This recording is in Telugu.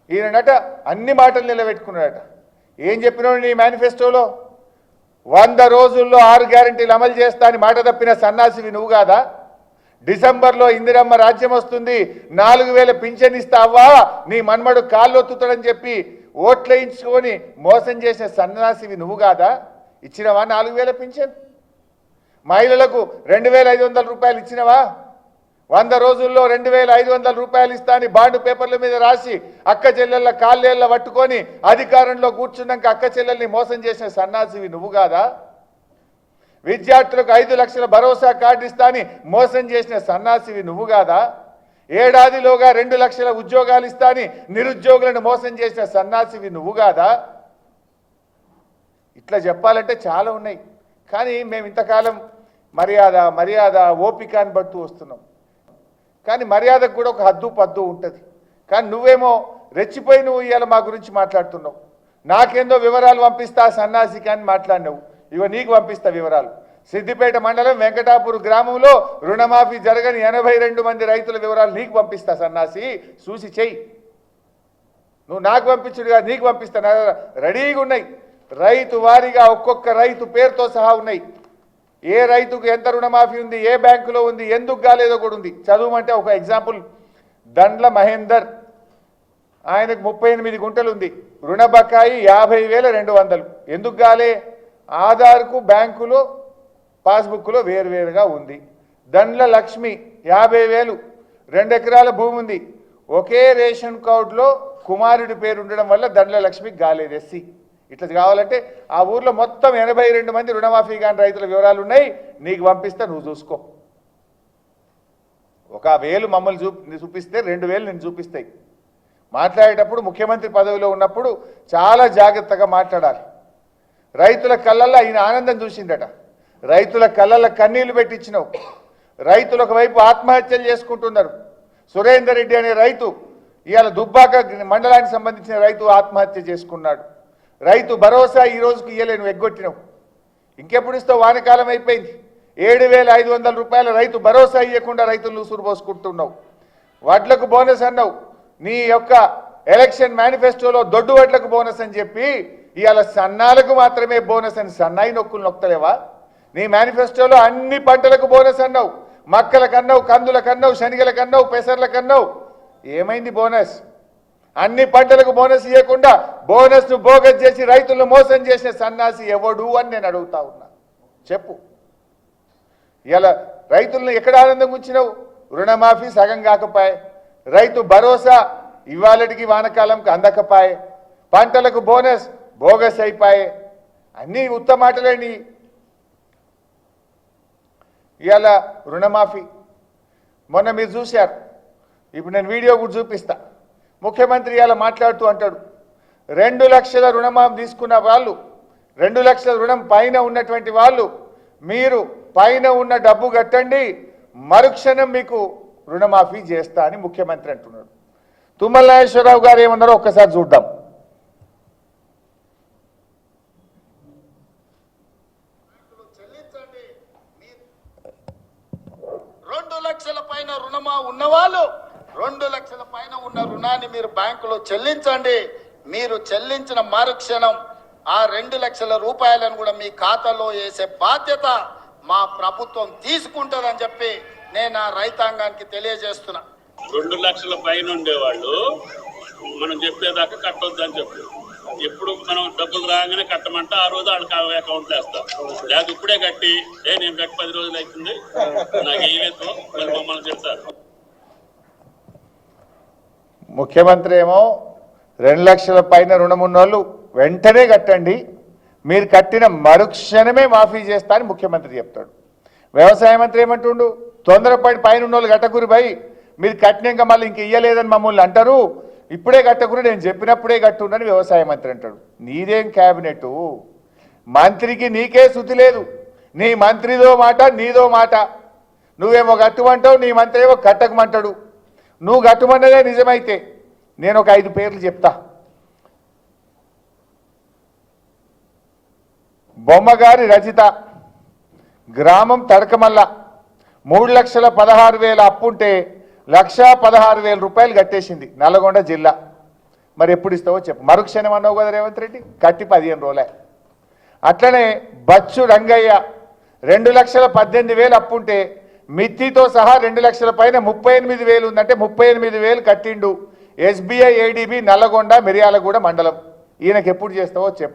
ఈయనట అన్ని మాటలు నిలబెట్టుకున్నాడట. ఏం చెప్పినాడు నీ మేనిఫెస్టోలో? 100 రోజుల్లో 6 గ్యారెంటీలు అమలు చేస్తా అని మాట తప్పిన సన్నాసివి నువ్వు కాదా? డిసెంబర్లో ఇందిరమ్మ రాజ్యం వస్తుంది, 4000 పింఛన్ ఇస్తావా, నీ మన్మడు కాళ్ళు ఒత్తుతాడని చెప్పి ఓట్లేయించుకొని మోసం చేసే సన్నాసివి నువ్వు కాదా? ఇచ్చినవా 4000 పింఛన్? మహిళలకు 2500 రూపాయలు ఇచ్చినవా? 100 రోజుల్లో 2500 రూపాయలు ఇస్తా అని బాండ్ పేపర్ల మీద రాసి అక్క చెల్లెళ్ళ కాళ్ళేళ్ళ పట్టుకొని అధికారంలో కూర్చున్నాక అక్క చెల్లెల్ని మోసం చేసిన సన్నాసివి నువ్వు కాదా? విద్యార్థులకు 5 లక్షల భరోసా కార్డు ఇస్తా అని మోసం చేసిన సన్నాసివి నువ్వు కాదా? ఏడాదిలోగా 2 లక్షల ఉద్యోగాలు ఇస్తా అని నిరుద్యోగులను మోసం చేసిన సన్నాసివి నువ్వు కాదా? ఇట్లా చెప్పాలంటే చాలా ఉన్నాయి. కానీ మేము ఇంతకాలం మర్యాద ఓపిక అని పడుతూ వస్తున్నాం. కానీ మర్యాదకు కూడా ఒక హద్దు పద్దు ఉంటుంది. కానీ నువ్వేమో రెచ్చిపోయి నువ్వు ఇవాళ మా గురించి మాట్లాడుతున్నావు. నాకేందో వివరాలు పంపిస్తా సన్నాసికి అని మాట్లాడినావు. ఇవో నీకు పంపిస్తా వివరాలు. సిద్దిపేట మండలం వెంకటాపూర్ గ్రామంలో రుణమాఫీ జరగని 82 మంది రైతుల వివరాలు నీకు పంపిస్తా సన్నాసి, చూసి చెయ్యి. నువ్వు నాకు పంపించుడు కాదు, నీకు పంపిస్తా. రెడీగా ఉన్నాయి, రైతు వారీగా ఒక్కొక్క రైతు పేరుతో సహా ఉన్నాయి. ఏ రైతుకు ఎంత రుణమాఫీ ఉంది, ఏ బ్యాంకులో ఉంది, ఎందుకు కాలేదో కూడా ఉంది. చదువుమంటే ఒక ఎగ్జాంపుల్, దండ్ల మహేందర్, ఆయనకు 38 గుంటలు ఉంది, రుణ బకాయి 50,200. ఎందుకు కాలే? ఆధార్కు బ్యాంకులో పాస్బుక్లో వేరువేరుగా ఉంది. దండ్ల లక్ష్మి 50,000, 2 ఎకరాల భూమి ఉంది. ఒకే రేషన్ కార్డులో కుమారుడి పేరు ఉండడం వల్ల దండ్ల లక్ష్మికి కాలేదు, ఎస్సీ. ఇట్లా కావాలంటే ఆ ఊర్లో మొత్తం 82 మంది రుణమాఫీ కాని రైతుల వివరాలు ఉన్నాయి, నీకు పంపిస్తా, నువ్వు చూసుకో. 1,000 మమ్మల్ని చూపిస్తే 2,000 నేను చూపిస్తాయి. మాట్లాడేటప్పుడు ముఖ్యమంత్రి పదవిలో ఉన్నప్పుడు చాలా జాగ్రత్తగా మాట్లాడాలి. రైతుల కళ్ళల్లో ఆయన ఆనందం చూసిందట, రైతుల కళ్ళల్లో కన్నీళ్లు పెట్టించినావు. రైతులు ఒకవైపు ఆత్మహత్యలు చేసుకుంటున్నారు. సురేందర్ రెడ్డి అనే రైతు ఇవాళ దుబ్బాక మండలానికి సంబంధించిన రైతు ఆత్మహత్య చేసుకున్నాడు. రైతు భరోసా ఈ రోజుకి ఇయ్యలే, నువ్వు ఎగ్గొట్టినావు. ఇంకెప్పుడు ఇస్తావు? వానకాలం అయిపోయింది. 7,500 రూపాయల రైతు భరోసా ఇవ్వకుండా రైతులు ఉసురు పోసుకుంటున్నావు. వడ్లకు బోనస్ అన్నావు. నీ యొక్క ఎలక్షన్ మేనిఫెస్టోలో దొడ్డు వడ్లకు బోనస్ అని చెప్పి ఇవాళ సన్నాలకు మాత్రమే బోనస్ అని సన్నాయి నొక్కులు నొక్కలేవా? నీ మేనిఫెస్టోలో అన్ని పంటలకు బోనస్ అన్నావు. మక్కలకన్నావు, కందులకన్నావు, శనిగలకన్నావు, పెసర్లకన్నావు. ఏమైంది బోనస్? అన్ని పంటలకు బోనస్ ఇవ్వకుండా బోనస్ను బోగస్ చేసి రైతులను మోసం చేసిన సన్నాసి ఎవడు అని నేను అడుగుతా ఉన్నా. చెప్పు. ఇలా రైతులను ఎక్కడ ఆనందం ఉంచినావు? రుణమాఫీ సగం కాకపాయే, రైతు భరోసా ఇవాళటికి వానకాలంకి అందకపాయే, పంటలకు బోనస్ బోగస్ అయిపోయే. అన్నీ ఉత్తమ మాటలేని. ఇవాళ రుణమాఫీ మొన్న మీరు చూశారు, ఇప్పుడు నేను వీడియో కూడా చూపిస్తా. ముఖ్యమంత్రి ఇవాళ మాట్లాడుతూ అంటాడు, 2 లక్షల రుణమాఫీ తీసుకున్న వాళ్ళు, 2 లక్షల రుణం పైన ఉన్నటువంటి వాళ్ళు మీరు పైన ఉన్న డబ్బు కట్టండి, మరుక్షణం మీకు రుణమాఫీ చేస్తా అని ముఖ్యమంత్రి అంటున్నాడు. తుమ్మల నాగేశ్వరరావు గారు ఏమన్నారో ఒక్కసారి చూద్దాం. 2 లక్షల పైన రుణమా ఉన్నవాళ్ళు 2 లక్షల పైన ఉన్న రుణాన్ని మీరు బ్యాంకులో చెల్లించండి. మీరు చెల్లించిన మరుక్షణం ఆ 2 లక్షల రూపాయలను కూడా మీ ఖాతాలో వేసే బాధ్యత మా ప్రభుత్వం తీసుకుంటుందని చెప్పి నేను ఆ రైతాంగానికి తెలియజేస్తున్నా. 2 లక్షల పైన ఉండేవాళ్ళు మనం చెప్పేదాకా కట్టొద్దని చెప్పి, ఎప్పుడు మనం డబ్బులు రాగానే కట్టమంటే ఆ రోజు వాళ్ళకి అకౌంట్ వేస్తాం. లేదా ఇప్పుడే కట్టి నేను కట్టి 10 రోజులు అవుతుంది నాకు వేయలేదు మరి మమ్మల్ని చెప్తారు. ముఖ్యమంత్రి ఏమో 2 లక్షల పైన రుణం ఉన్న వాళ్ళు వెంటనే కట్టండి, మీరు కట్టిన మరుక్షణమే మాఫీ చేస్తా అని ముఖ్యమంత్రి చెప్తాడు. వ్యవసాయ మంత్రి ఏమంటుండు, తొందరపడి పైన ఉన్న వాళ్ళు కట్టకురు భయ్, మీరు కట్టినాక మళ్ళీ ఇంక ఇయ్యలేదని మమ్మల్ని అంటారు, ఇప్పుడే కట్టకురు, నేను చెప్పినప్పుడే కట్టుండని వ్యవసాయ మంత్రి అంటాడు. నీదేం క్యాబినెట్? మంత్రికి నీకే శృతి లేదు. నీ మంత్రిదో మాట, నీదో మాట. నువ్వేమో కట్టుమంటావు, నీ మంత్రి ఏమో కట్టకమంటాడు. నువ్వు కట్టుమన్నదే నిజమైతే నేను ఒక 5 పేర్లు చెప్తా. బొమ్మగారి రజిత, గ్రామం తడకమల్ల, 3,16,000 అప్పుంటే 1,16,000 రూపాయలు కట్టేసింది, నల్గొండ జిల్లా. మరి ఎప్పుడు ఇస్తావో చెప్పు. మరుక్షణం అన్నావు కదా రేవంత్ రెడ్డి, కట్టి 15 రోజులే. అట్లనే బచ్చు రంగయ్య 2,18,000 అప్పుంటే మిత్తితో సహా 2 లక్షల పైన 38,000 ఉందంటే 38,000 కట్టిండు. SBI ADB నల్లగొండ మిర్యాలగూడ మండలం. ఈయనకి ఎప్పుడు చేస్తావో చెప్పు.